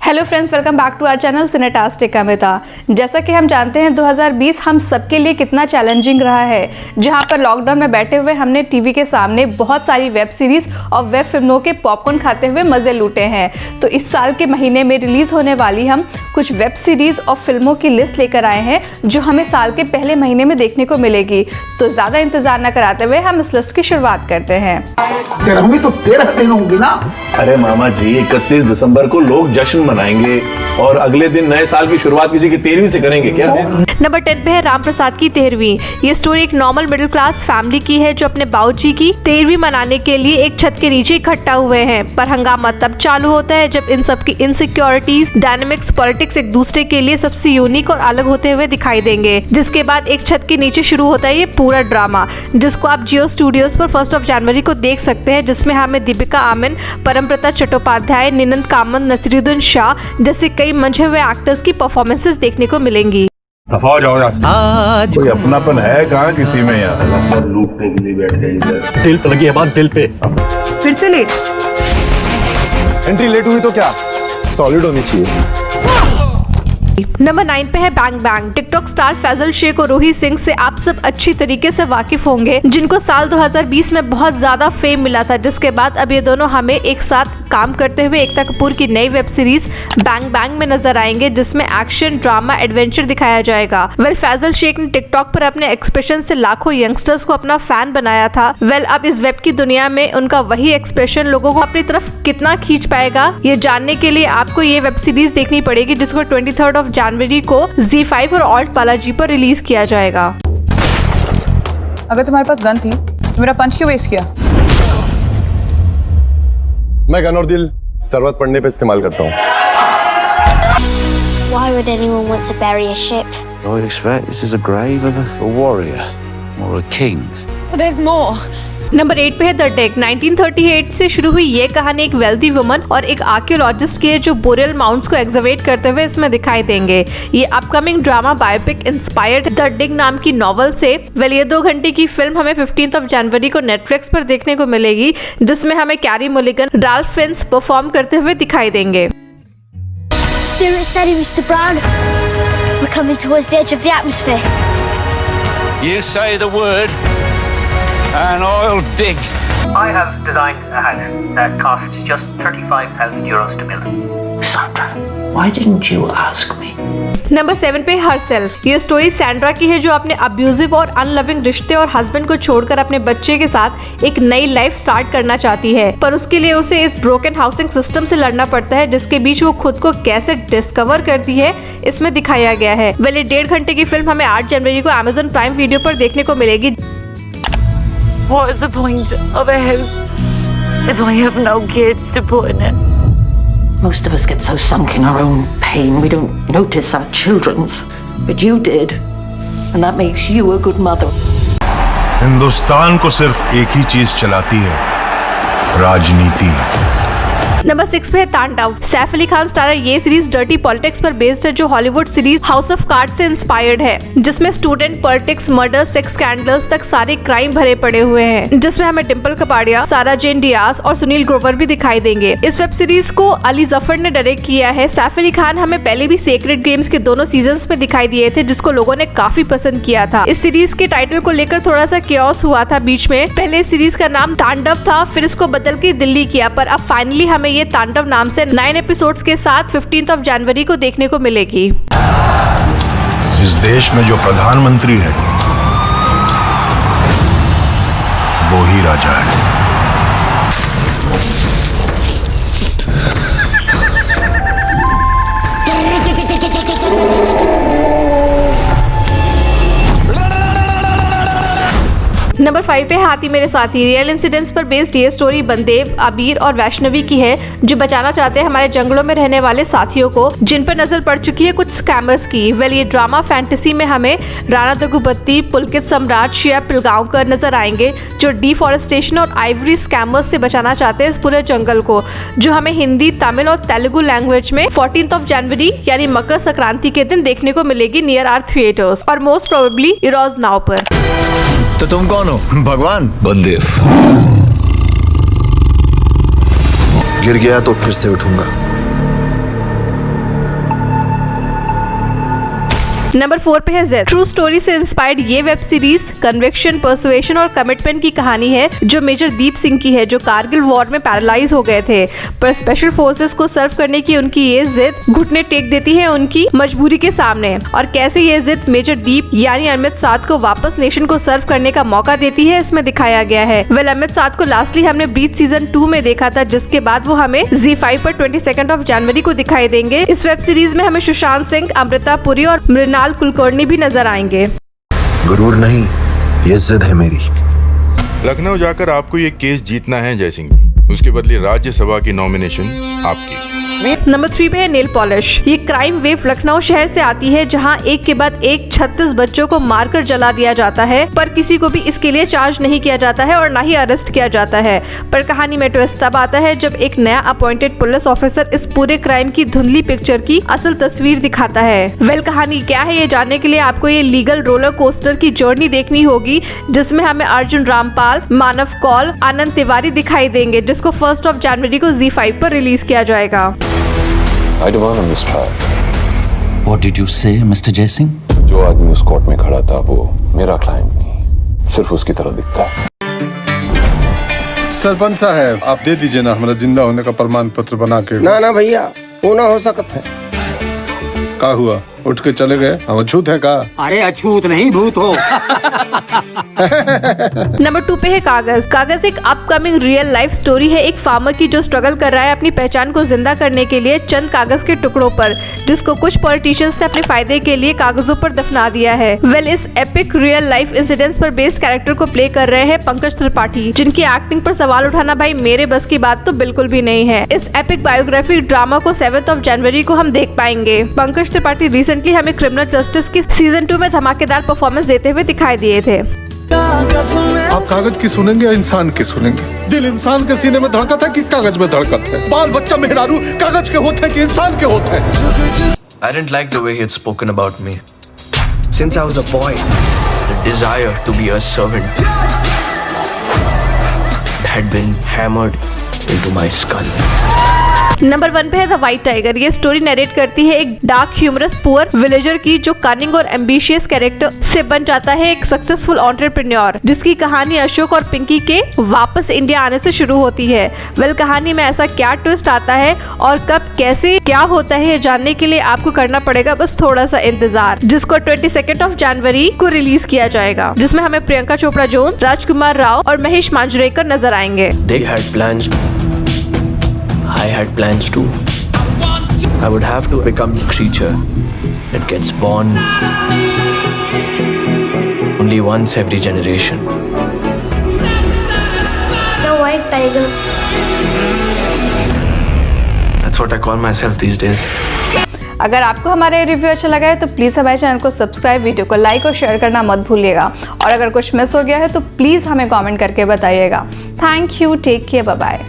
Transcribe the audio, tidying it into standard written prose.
Hello friends, welcome back to our channel Cinetastic Amita. जैसा कि हम जानते हैं 2020 हम सबके लिए कितना चैलेंजिंग रहा है, जहां पर लॉकडाउन में बैठे हुए हमने टीवी के सामने बहुत सारी वेब सीरीज और वेब फिल्मों के पॉपकॉर्न खाते हुए मज़े लूटे हैं। तो इस साल के महीने में रिलीज़ होने वाली हम कुछ वेब सीरीज़ और फिल्मों की लिस्ट लेकर आए हैं जो हमें साल के पहले महीने में देखने को मिलेगी। तो ज़्यादा इंतज़ार न कराते हुए हम इस लिस्ट की शुरुआत करते हैं। तो 13 दिन होंगे ना। अरे मामा जी, 31 दिसंबर को लोग जश्न मनाएंगे और अगले दिन नए साल की शुरुआत किसी की 13वीं से करेंगे क्या? नंबर 10 पे है राम प्रसाद की 13वीं। ये स्टोरी एक नॉर्मल मिडिल क्लास फैमिली की है जो अपने बाबूजी की 13वीं मनाने के लिए एक छत के नीचे इकट्ठा हुए हैं। पर हंगामा तब चालू होता है जब इन सब की इनसिक्योरिटीज, डायनेमिक्स, पॉलिटिक्स एक दूसरे के लिए सबसे यूनिक और अलग होते हुए दिखाई देंगे। जिसके बाद एक छत के नीचे शुरू होता है ये पूरा ड्रामा, जिसको आप जियो स्टूडियोज पर 1 जनवरी को देख सकते हैं, जिसमें हमें दीपिका आमिन, परमप्रता चट्टोपाध्याय, निनंद कामत, नसीरुद्दीन शाह जैसे कई मंझे हुए एक्टर्स की परफॉर्मेंसेस देखने को मिलेंगी। दफा हो जाओ आज कोई अपनापन है कहाँ किसी में यार। सब लूटने के लिए बैठ गए इधर। दिल पे लगी है बात, दिल पे। फिर से लेट एंट्री लेट हुई तो क्या, सॉलिड होनी चाहिए। नंबर 9 पे है bang bang. TikTok star Faizal Shaikh और रूही सिंह से आप सब अच्छी तरीके से वाकिफ होंगे, जिनको साल 2020 में बहुत ज्यादा फेम मिला था, जिसके बाद अब ये दोनों हमें एक साथ काम करते हुए एकता कपूर की नई वेब सीरीज बैंग बैंग में नजर आएंगे, जिसमें एक्शन, ड्रामा, एडवेंचर दिखाया जाएगा। फैजल शेख ने टिकटॉक पर अपने एक्सप्रेशन से लाखों यंगस्टर्स को अपना फैन बनाया था। अब इस वेब की दुनिया में उनका वही एक्सप्रेशन लोगों को अपनी तरफ कितना खींच पाएगा, ये जानने के लिए आपको ये वेब सीरीज देखनी पड़ेगी, जिसको 23 जनवरी को ZEE5 और ऑल्ट बालाजी पर रिलीज किया जाएगा। अगर तुम्हारे पास गन थी तो मेरा पंच क्यों वेस्ट किया? मैं गन और दिल जरूरत पड़ने पे इस्तेमाल करता हूँ। Why would anyone want to bury a ship? I would expect this is a grave of a warrior or a king. But there's more. Number 8 पे है द डेक। 1938 से शुरू हुई ये कहानी एक वेल्दी वुमन और एक आर्कियोलॉजिस्ट की है जो बोरियल माउंट्स को एक्सकवेट करते हुए इसमें दिखाई देंगे। ये upcoming drama biopic inspired the Dig नाम की नॉवल से। ये 2 घंटे की फिल्म हमें 15 जनवरी को नेटफ्लिक्स पर देखने को मिलेगी, जिसमें हमें carry Mulligan, Ralph fins perform करते हुए दिखाई देंगे। Steer it steady, Mr. Brown. We're coming towards the edge of the atmosphere. You say the word and I'll dig. I have designed a house that costs just 35,000 euros to build. Sandra, why didn't you ask me? Number 7 पे herself. ये story Sandra की है जो अपने abusive और unloving रिश्ते और husband को छोड़कर अपने बच्चे के साथ एक नई लाइफ स्टार्ट करना चाहती है, पर उसके लिए उसे इस ब्रोकन हाउसिंग सिस्टम से लड़ना पड़ता है, जिसके बीच वो खुद को कैसे डिस्कवर करती है इसमें दिखाया गया है। ये 1.5 घंटे की फिल्म हमें 8 जनवरी को Amazon प्राइम वीडियो पर देखने को मिलेगी। What is the point of a house if I have no kids to put in it? Most of us get so sunk in our own pain we don't notice our children's. But you did. And that makes you a good mother. Hindustan को सिर्फ एक ही चीज चलाती है, राजनीति। Number 6 पे है तांडव। सैफ अली खान स्टारर ये सीरीज डर्टी पॉलिटिक्स पर बेस्ड है, जो Hollywood series house of cards से इंस्पायर्ड है, जिसमें student, politics, murder, sex scandals तक सारे क्राइम भरे पड़े हुए हैं, जिसमें हमें डिम्पल कपाड़िया, सारा जेन डियास और सुनील ग्रोवर भी दिखाई देंगे। इस वेब सीरीज को अली जफर ने डायरेक्ट किया है। सैफ अली खान हमें पहले भी सेक्रेड गेम्स के दोनों सीजन में दिखाई दिए थे, जिसको लोगों ने काफी पसंद किया था। इस सीरीज के टाइटल को लेकर थोड़ा सा क्योस हुआ था बीच में। पहले इस सीरीज का नाम तांडव था, फिर इसको बदल के दिल्ली किया, पर अब फाइनली हमें ये तांडव नाम से 9 एपिसोड्स के साथ 15 जनवरी को देखने को मिलेगी। इस देश में जो प्रधानमंत्री है वो ही राजा है। नंबर 5 पे हाथी मेरे साथी। रियल इंसिडेंट्स पर बेस्ड ये स्टोरी बंदेव, आबिर और वैष्णवी की है, जो बचाना चाहते हैं हमारे जंगलों में रहने वाले साथियों को, जिन पर नजर पड़ चुकी है कुछ स्कैमर्स की। ये ड्रामा फैंटेसी में हमें राणा दग्गुबत्ती, पुलकित सम्राट, शिया पिलगांवकर नजर आएंगे, जो डिफॉरेस्टेशन और आइवरी स्कैमर्स से बचाना चाहते हैं इस पूरे जंगल को, जो हमें हिंदी, तमिल और तेलुगु लैंग्वेज में 14 जनवरी यानी मकर संक्रांति के दिन देखने को मिलेगी नियर आर थिएटर्स और मोस्ट प्रोबेबली इरोज नाउ पर। तो तुम कौन हो? भगवान? बंदेव। गिर गया तो फिर से उठूंगा। नंबर 4 पे है जिद। ट्रू स्टोरी से इंस्पायर्ड ये वेब सीरीज कन्विक्शन, पर्सुएशन और कमिटमेंट की कहानी है जो मेजर दीप सिंह की है, जो कारगिल वॉर में पैरालाइज हो गए थे, पर स्पेशल फोर्सेस को सर्व करने की उनकी ये जिद घुटने टेक देती है उनकी मजबूरी के सामने, और कैसे ये जिद मेजर दीप यानी अमित साध को वापस नेशन को सर्व करने का मौका देती है, इसमें दिखाया गया है। अमित साध को लास्टली हमने ब्रीथ सीजन 2 में देखा था, जिसके बाद वो हमें ZEE5 पर 22 जनवरी को दिखाई देंगे। इस वेब सीरीज में हमें सुशांत सिंह, अमृता पुरी और मृणाल कुलकर्णी भी नजर आएंगे। गुरूर नहीं, ये जिद है मेरी। लखनऊ जाकर आपको ये केस जीतना है जय सिंह जी, उसके बदले राज्यसभा की नॉमिनेशन आपकी। नंबर 3 पे है नेल पॉलिश। ये क्राइम वेव लखनऊ शहर से आती है, जहां एक के बाद एक 36 बच्चों को मारकर जला दिया जाता है, पर किसी को भी इसके लिए चार्ज नहीं किया जाता है और ना ही अरेस्ट किया जाता है। पर कहानी में ट्विस्ट तब आता है जब एक नया अपॉइंटेड पुलिस ऑफिसर इस पूरे क्राइम की धुंधली पिक्चर की असल तस्वीर दिखाता है। कहानी क्या है ये जानने के लिए आपको ये लीगल रोलर कोस्टर की जर्नी देखनी होगी, जिसमें हमें अर्जुन रामपाल, मानव कौल, आनंद तिवारी दिखाई देंगे, जिसको 1 जनवरी को ZEE5 पर रिलीज किया जाएगा। I demand on this trial. What did you say, Mr. Jaising? जो आदमी उस कोर्ट में खड़ा था वो मेरा क्लाइंट नहीं, सिर्फ उसकी तरह दिखता है। सरपंच साहब, आप दे दीजिए ना हमारा जिंदा होने का प्रमाण पत्र बना के। ना ना भैया, वो ना हो सकता है। का हुआ, उठ के चले गए? हम अछूत है का? अरे अछूत नहीं, भूत हो। नंबर 2 पे है कागज। कागज एक अपकमिंग रियल लाइफ स्टोरी है, एक फार्मर की जो स्ट्रगल कर रहा है अपनी पहचान को जिंदा करने के लिए चंद कागज के टुकड़ों पर, जिसको कुछ पॉलिटिशियंस ने अपने फायदे के लिए कागजों पर दफना दिया है। इस एपिक रियल लाइफ इंसिडेंट्स पर बेस्ड कैरेक्टर को प्ले कर रहे हैं पंकज त्रिपाठी, जिनकी एक्टिंग पर सवाल उठाना भाई मेरे बस की बात तो बिल्कुल भी नहीं है। इस एपिक बायोग्राफी ड्रामा को 7 जनवरी को हम देख पाएंगे। पंकज त्रिपाठी रिसेंटली हमें क्रिमिनल जस्टिस की सीजन 2 में धमाकेदार परफॉर्मेंस देते हुए दिखाई दिए थे। आप कागज की सुनेंगे या इंसान की सुनेंगे? दिल इंसान के सीने में धड़कत है कि कागज में धड़कत है? बाल बच्चा मेहरारू कागज के होते हैं कि इंसान के होते हैं? I didn't like the way he had spoken about me. Since I was a boy, the desire to be a servant had been hammered into my skull. Number 1 पे है द व्हाइट टाइगर। ये story narrate करती है एक dark humerus poor villager की, जो cunning और ambitious character से बन जाता है एक सक्सेसफुल एंटरप्रेन्योर, जिसकी कहानी अशोक और पिंकी के वापस इंडिया आने से शुरू होती है। कहानी में ऐसा क्या ट्विस्ट आता है और कब कैसे क्या होता है, ये जानने के लिए आपको करना पड़ेगा बस थोड़ा सा इंतजार, जिसको 22 जनवरी को रिलीज किया जाएगा, जिसमें हमें प्रियंका चोपड़ा जोन्स, राजकुमार राव और महेश मांजरेकर नजर आएंगे। They had plans. I had plans too. I would have to become the creature that gets born only once every generation. The white tiger. That's what I call myself these days. अगर आपको हमारा ये review अच्छा लगा है तो please हमारे channel को सब्सक्राइब, वीडियो को लाइक और शेयर करना मत भूलिएगा, और अगर कुछ मिस हो गया है तो प्लीज़ हमें कमेंट करके बताइएगा। Thank you, take care, bye bye.